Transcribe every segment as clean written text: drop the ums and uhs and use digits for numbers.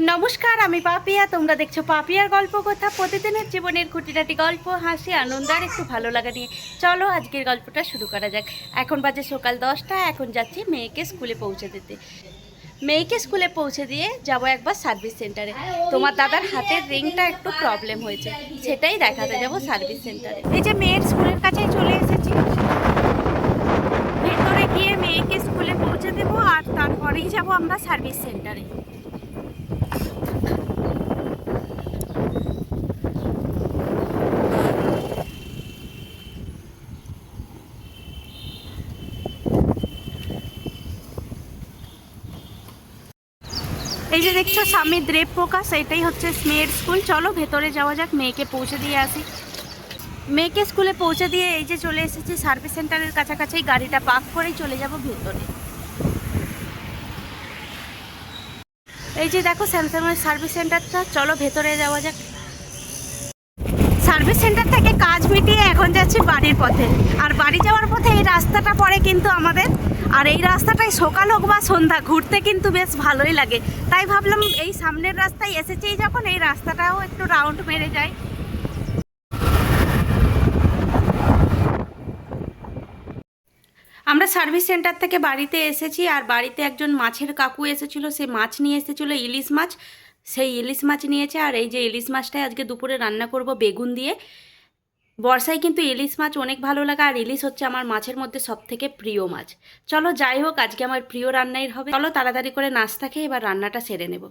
নমস্কার, আমি পাপিয়া। তোমরা দেখছো পাপিয়ার গল্প কথা। প্রতিদিনের জীবনের খুঁটিনাটি গল্প, হাসি, আনন্দ আর একটু ভালো লাগা নিয়ে চলো আজকের গল্পটা শুরু করা যাক। এখন বাজে সকাল 10টা। এখন যাচ্ছি মেয়েকে স্কুলে পৌঁছে দিতে। মেয়েকে স্কুলে পৌঁছে দিয়ে যাব একবার সার্ভিস সেন্টারে। তোমার দাদার হাতের রিংটা একটু প্রবলেম হয়েছে, সেটাই দেখাতে যাব সার্ভিস সেন্টারে। এই যে মেয়ের স্কুলের কাছেই চলে এসেছি। ভেতরে গিয়ে মেয়েকে স্কুলে পৌঁছে দেবো আর তারপরেই যাব আমরা সার্ভিস সেন্টারে। এই যে দেখছো সামনে দেব প্রকাশ, এটাই হচ্ছে মেয়ের স্কুল। চলো ভেতরে যাওয়া যাক, মেয়েকে পৌঁছে দিয়ে আসি। মেয়েকে স্কুলে পৌঁছে দিয়ে এই যে চলে এসেছি সার্ভিস সেন্টারের কাছাকাছি। গাড়িটা পার্ক করেই চলে যাব ভেতরে। এই যে দেখো স্যামসাংয়ের সার্ভিস সেন্টারটা, চলো ভেতরে যাওয়া যাক। সার্ভিস সেন্টার থেকে কাজ মিটিয়ে এখন যাচ্ছি বাড়ির পথে। আর বাড়ি যাওয়ার পথে এই রাস্তাটা পড়ে কিন্তু আমাদের। আর এই রাস্তাটায় সকাল হোক বা সন্ধ্যা ঘুরতে কিন্তু বেশ ভালোই লাগে। তাই ভাবলাম এই সামনের রাস্তায় এসেছেই যখন, এই রাস্তাটাও একটু রাউন্ড মেরে যায়। আমরা সার্ভিস সেন্টার থেকে বাড়িতে এসেছি। আর বাড়িতে একজন মাছের কাকু এসেছিল, সে মাছ নিয়ে এসেছিলো, ইলিশ মাছ। সেই ইলিশ মাছ নিয়েছে। আর এই যে ইলিশ মাছটাই আজকে দুপুরে রান্না করব বেগুন দিয়ে। বর্ষায় কিন্তু ইলিশ মাছ অনেক ভালো লাগে, আর ইলিশ হচ্ছে আমার মাছের মধ্যে সব থেকে প্রিয় মাছ। চলো যাই হোক, আজকে আমার প্রিয় রান্নাই হবে। চলো তাড়াতাড়ি করে নাস্তা খেয়ে এবার রান্নাটা সেরে নেব।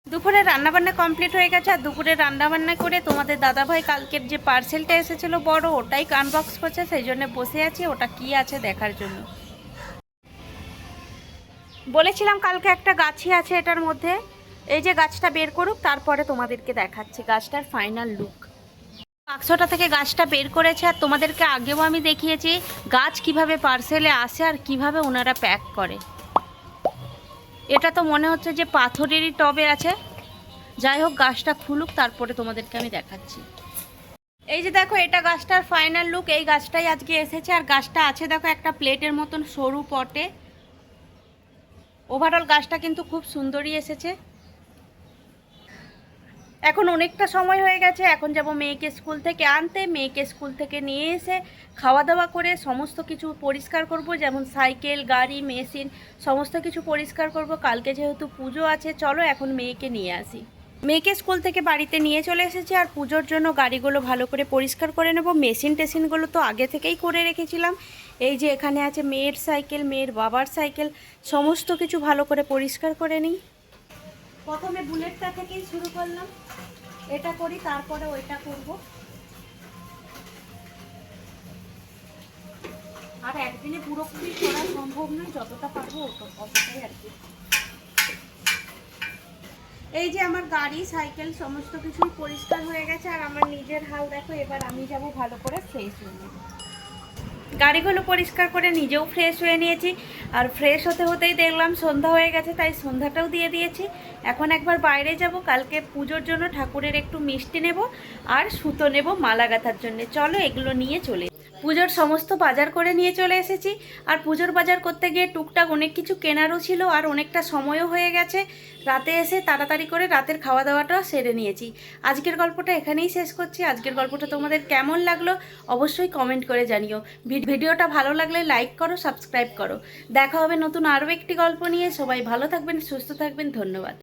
দুপুরে রান্নাবান্না কমপ্লিট হয়ে গেছে। আর দুপুরে রান্নাবান্না করে তোমাদের দাদাভাই কালকের যে পার্সেলটা এসেছিলো বড়, ওটাই আনবক্স করছে। সেই জন্য বসে আছি ওটা কি আছে দেখার জন্য। বলেছিলাম কালকে একটা গাছই আছে এটার মধ্যে। এই যে গাছটা বের করুক, তারপরে তোমাদেরকে দেখাচ্ছি গাছটার ফাইনাল লুক। বাক্সটা থেকে গাছটা বের করেছে। আর তোমাদেরকে আগেও আমি দেখিয়েছি গাছ কিভাবে পার্সেলে আসে আর কিভাবে ওনারা প্যাক করে। এটা তো মনে হচ্ছে যে পাথরেরই টবে আছে। যাই হোক, গাছটা খুলুক, তারপরে তোমাদেরকে আমি দেখাচ্ছি। এই যে দেখো, এটা গাছটার ফাইনাল লুক। এই গাছটাই আজকে এসেছে। আর গাছটা আছে দেখো একটা প্লেটের মতন সরু পটে। ওভারঅল গাছটা কিন্তু খুব সুন্দরই এসেছে। এখন অনেকটা সময় হয়ে গেছে। এখন যাব মেয়েকে স্কুল থেকে আনতে। মেয়েকে স্কুল থেকে নিয়ে এসে খাওয়া দাওয়া করে সমস্ত কিছু পরিষ্কার করব, যেমন সাইকেল, গাড়ি, মেশিন সমস্ত কিছু পরিষ্কার করব। কালকে যেহেতু পুজো আছে, চলো এখন মেয়েকে নিয়ে আসি। মেয়েকে স্কুল থেকে বাড়িতে নিয়ে চলে এসেছি। আর পুজোর জন্য গাড়িগুলো ভালো করে পরিষ্কার করে নেব। মেশিন টেশিনগুলো তো আগে থেকেই করে রেখেছিলাম। এই যে এখানে আছে মেয়ের সাইকেল, মেয়ের বাবার সাইকেল, সমস্ত কিছু ভালো করে পরিষ্কার করে নিই। প্রথমে বুলেটটা থেকেই শুরু করলাম। এটা করি, তারপরে ওইটা করব। আর একদিনে পুরোপুরি করা সম্ভব নয়, যতটা পারবো অতটাই আর কি। এই যে আমার গাড়ি, সাইকেল সমস্ত কিছুই পরিষ্কার হয়ে গেছে। আর আমার নিজের হাল দেখো। এবার আমি যাব ভালো করে ফ্রেশ হয়ে নেব। গাড়িগুলো পরিষ্কার করে নিজেও ফ্রেশ হয়ে নিয়েছি। আর ফ্রেশ হতে হতেই দেখলাম সন্ধ্যা হয়ে গেছে, তাই সন্ধ্যাটাও দিয়ে দিয়েছি। এখন একবার বাইরে যাব। কালকে পুজোর জন্য ঠাকুরের একটু মিষ্টি নেব আর সুতো নেব মালা গাঁথার জন্য। চলো এগুলো নিয়ে চলে। পুজোর সমস্ত বাজার করে নিয়ে চলে এসেছি। আর পুজোর বাজার করতে গিয়ে টুকটাক অনেক কিছু কেনারও ছিল, আর অনেকটা সময়ও হয়ে গেছে। রাতে এসে তাড়াতাড়ি করে রাতের খাওয়া দাওয়াটা সেরে নিয়েছি। আজকের গল্পটা এখানেই শেষ করছি। আজকের গল্পটা তোমাদের কেমন লাগলো অবশ্যই কমেন্ট করে জানিও। ভিডিওটা ভালো লাগলে লাইক করো, সাবস্ক্রাইব করো। দেখা হবে নতুন আরও একটি গল্প নিয়ে। সবাই ভালো থাকবেন, সুস্থ থাকবেন। ধন্যবাদ।